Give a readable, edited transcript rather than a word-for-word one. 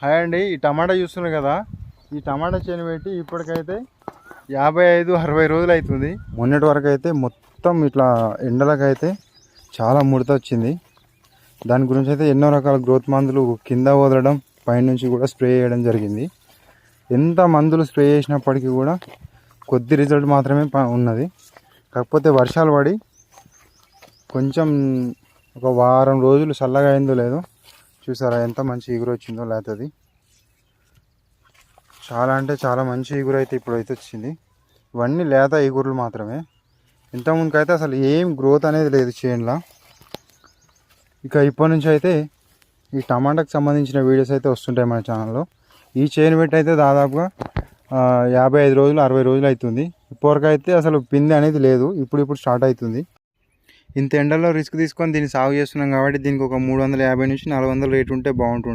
Hi అండి. ఈ టమాటా చూస్తున్నారు కదా, ఈ టమాటా చేను పెట్టి ఇప్పటికైతే 55-60 రోజులు అవుతుంది. మొన్నటి వరకు అయితే మొత్తం ఇట్లా ఎండలకైతే చాలా ముడత వచ్చింది. దాని గురించి అయితే ఎన్నో రకాల గ్రోత్ మందులు కింద వదలడం, పైనుంచి కూడా స్ప్రే చేయడం జరిగింది. ఎంత మందులు స్ప్రే చేసినప్పటికీ కూడా కొద్ది రిజల్ట్ మాత్రమే ఉన్నది. కాకపోతే వర్షాలు పడి కొంచెం ఒక వారం రోజులు చల్లగా అయిందో లేదో చూసారా ఎంత మంచి ఎగురు వచ్చిందో. లేతది చాలా అంటే చాలా మంచి ఎగురు అయితే ఇప్పుడైతే వచ్చింది. ఇవన్నీ లేత ఎగురులు మాత్రమే. ఇంతకుముందుకైతే అసలు ఏం గ్రోత్ అనేది లేదు చేనులో. ఇక ఇప్పటి నుంచి అయితే ఈ టమాటాకు సంబంధించిన వీడియోస్ అయితే వస్తుంటాయి మన ఛానల్లో. ఈ చేను పెట్టి అయితే దాదాపుగా 55 రోజులు 60 రోజులు అవుతుంది. ఇప్పటివరకు అయితే అసలు పిండి అనేది లేదు, ఇప్పుడు స్టార్ట్ అవుతుంది. ఇంత ఎండల్లో రిస్క్ తీసుకొని దీన్ని సాగు చేస్తున్నాం కాబట్టి దీనికి ఒక 350 నుంచి 400 రేటు ఉంటే బాగుంటుండే.